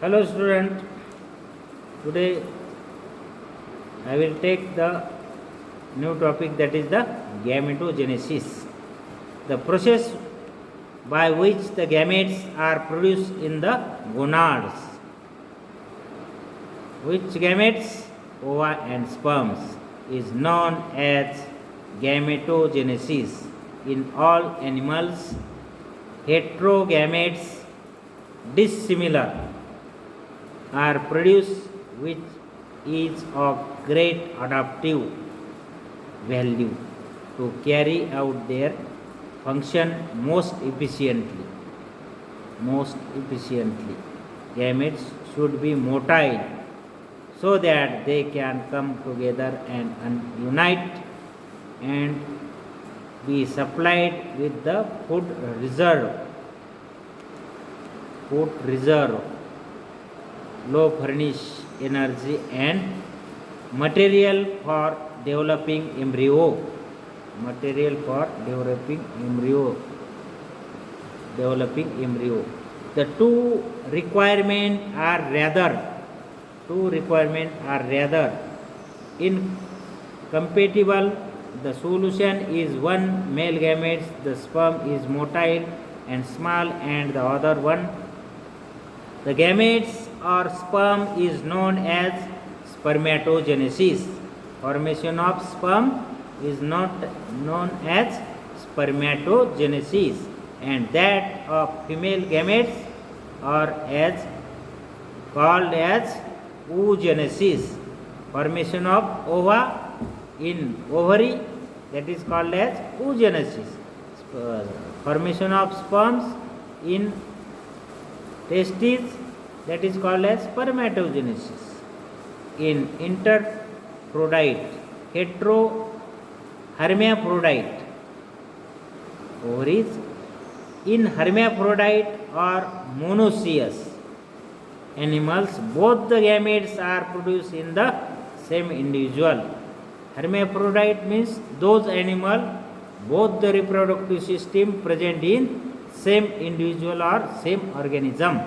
Hello student, today I will take the new topic, that is the gametogenesis. The process by which the gametes are produced in the gonads. Which gametes? Ova and sperms is known as gametogenesis. In all animals, heterogametes dissimilar are produced, which is of great adaptive value to carry out their function most efficiently. Gametes should be motile so that they can come together and unite and be supplied with the food reserve, low furnish energy and material for developing embryo. The two requirements are rather incompatible. The solution is one male gametes, the sperm is motile and small, and the other one, the gametes or sperm, is known as spermatogenesis. Formation of sperm is not known as spermatogenesis, and that of female gametes are called as oogenesis. Formation of ova in ovary, that is called as oogenesis. Formation of sperms in testes, that is called as spermatogenesis. In hermaphrodite ovaries, in hermaphrodite or monoecious animals, both the gametes are produced in the same individual. Hermaphrodite means those animals, both the reproductive system present in same individual or same organism,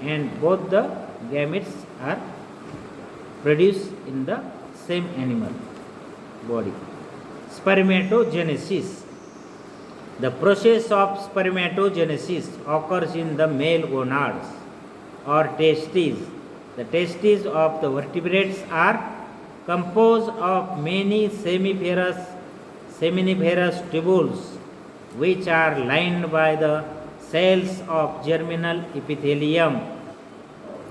and both the gametes are produced in the same animal body. Spermatogenesis. The process of spermatogenesis occurs in the male gonads or testes. The testes of the vertebrates are composed of many seminiferous tubules, which are lined by the cells of germinal epithelium.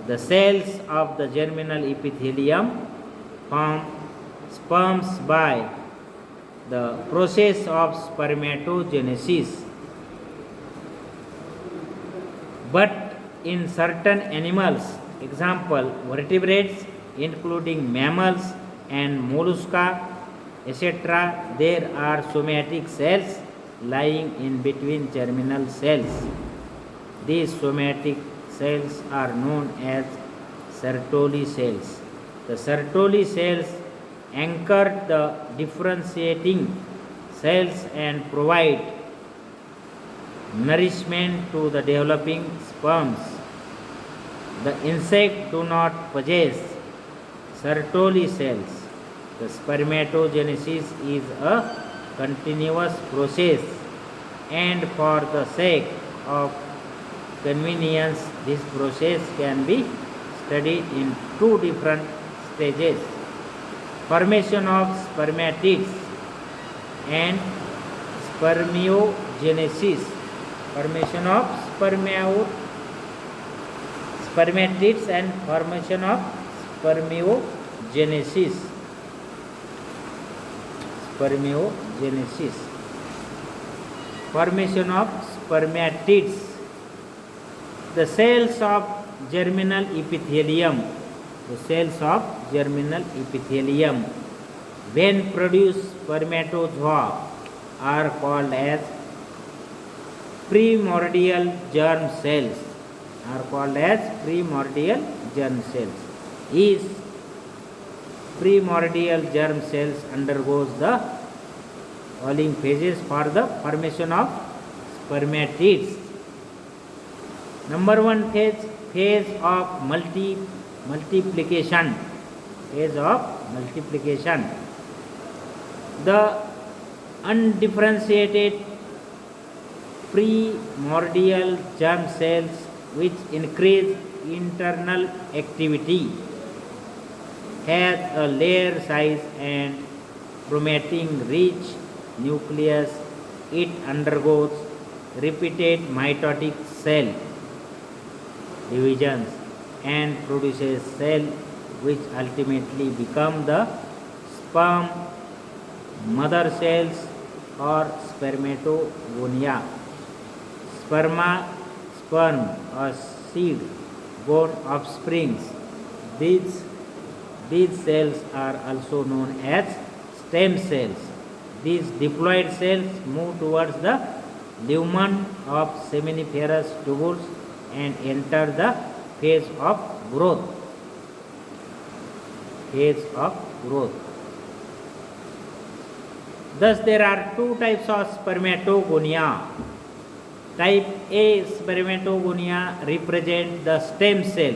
The cells of the germinal epithelium form sperms by the process of spermatogenesis. But in certain animals, example vertebrates including mammals and mollusca, etc., there are somatic cells lying in between germinal cells. These somatic cells are known as Sertoli cells. The Sertoli cells anchor the differentiating cells and provide nourishment to the developing sperms. The insect do not possess Sertoli cells. The spermatogenesis is a continuous process, and for the sake of convenience, this process can be studied in two different stages: formation of spermatids and spermiogenesis. Formation of spermatids and formation of spermiogenesis. Formation of spermatids. The cells of germinal epithelium, when produce spermatozoa, are called as primordial germ cells. These primordial germ cells undergoes the following phases for the formation of spermatids. Number 1 phase, phase of multiplication. Phase of multiplication. The undifferentiated primordial germ cells which increase internal activity has a layer size and chromatin rich nucleus. It undergoes repeated mitotic cell divisions and produces cell which ultimately become the sperm, mother cells or spermatogonia. Sperm or seed born offsprings. These cells are also known as stem cells. These diploid cells move towards the lumen of seminiferous tubules and enter the phase of growth. Phase of growth. Thus, there are two types of spermatogonia. Type A spermatogonia represent the stem cell.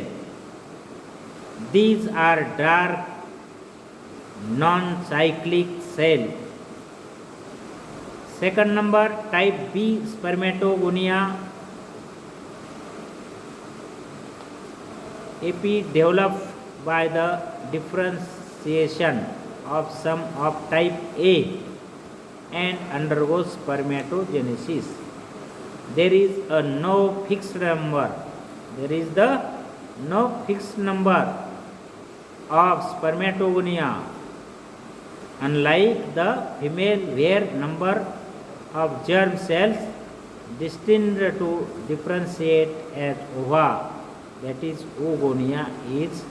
These are dark, non-cyclic cell. Second number, type B spermatogonia developed by the differentiation of some of type A and undergoes spermatogenesis. There is no fixed number. There is no fixed number of spermatogonia, unlike the female, where number of germ cells destined to differentiate as ova, that is oogonia, is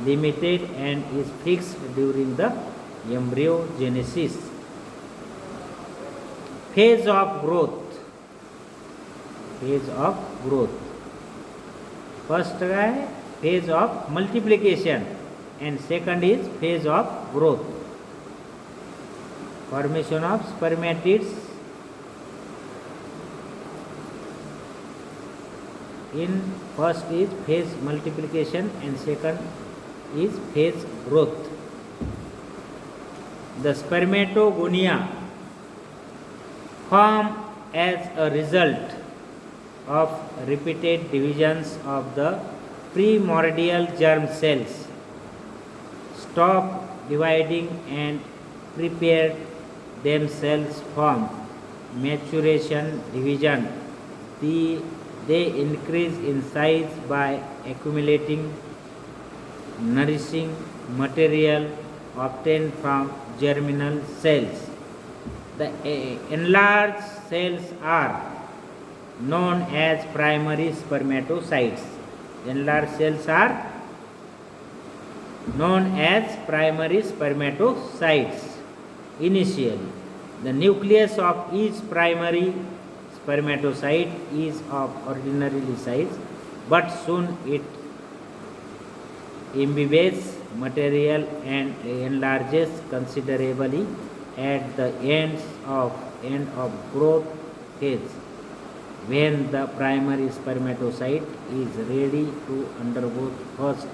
limited and is fixed during the embryogenesis. Phase of growth. Phase of growth. First है phase of multiplication and second is phase of growth. Formation of spermatids. In first is phase multiplication and second is phase growth. The spermatogonia form as a result of repeated divisions of the primordial germ cells. Stop dividing and prepare themselves form maturation division. They increase in size by accumulating nourishing material obtained from germinal cells. The enlarged cells are known as primary spermatocytes. Enlarged cells are known as primary spermatocytes. Initially, the nucleus of each primary spermatocyte is of ordinary size, but soon it imbibes material and enlarges considerably at the end of growth phase, when the primary spermatocyte is ready to undergo first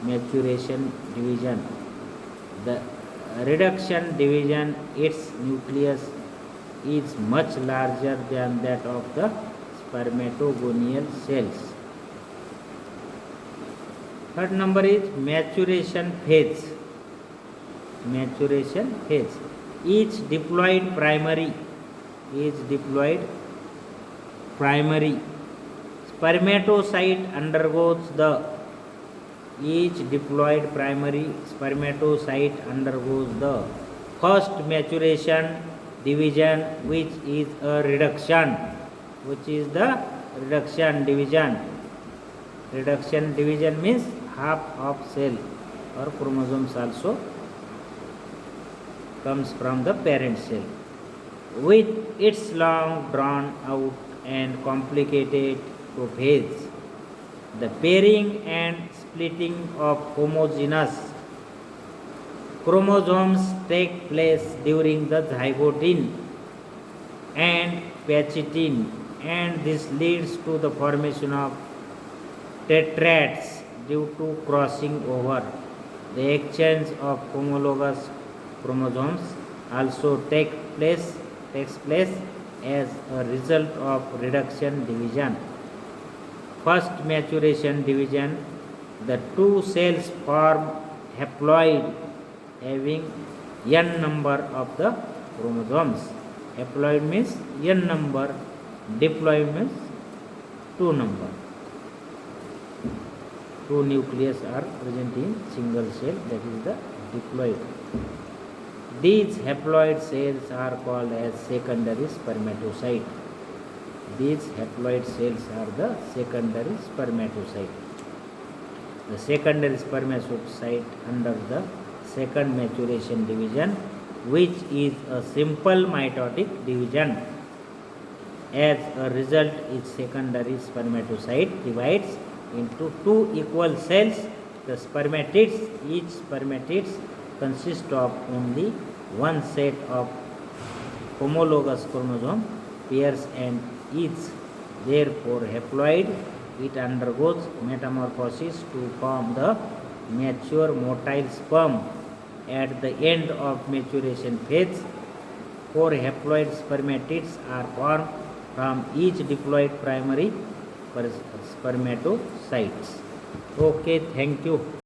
maturation division. The reduction division, its nucleus is much larger than that of the spermatogonial cells. Third number is maturation phase. Maturation phase. Each diploid primary spermatocyte undergoes the first maturation division, which is a reduction. Reduction division means half of cell or chromosomes also comes from the parent cell. With its long drawn out and complicated phase, the pairing and splitting of homogeneous chromosomes take place during the zygote and pachytene, and this leads to the formation of tetrads due to crossing over. The exchange of homologous chromosomes also takes place as a result of reduction division. First maturation division, the two cells form haploid having n number of the chromosomes. Haploid means n number, diploid means 2 number. Two nucleus are present in single cell, that is the diploid. These haploid cells are called as secondary spermatocyte. These haploid cells are the secondary spermatocyte. The secondary spermatocyte under the second maturation division, which is a simple mitotic division. As a result, each secondary spermatocyte divides into two equal cells. The spermatids, each spermatids consist of only one set of homologous chromosome pairs and each therefore haploid. It undergoes metamorphosis to form the mature motile sperm. At the end of maturation phase, 4 haploid spermatids are formed from each diploid primary spermatocytes. Okay, thank you.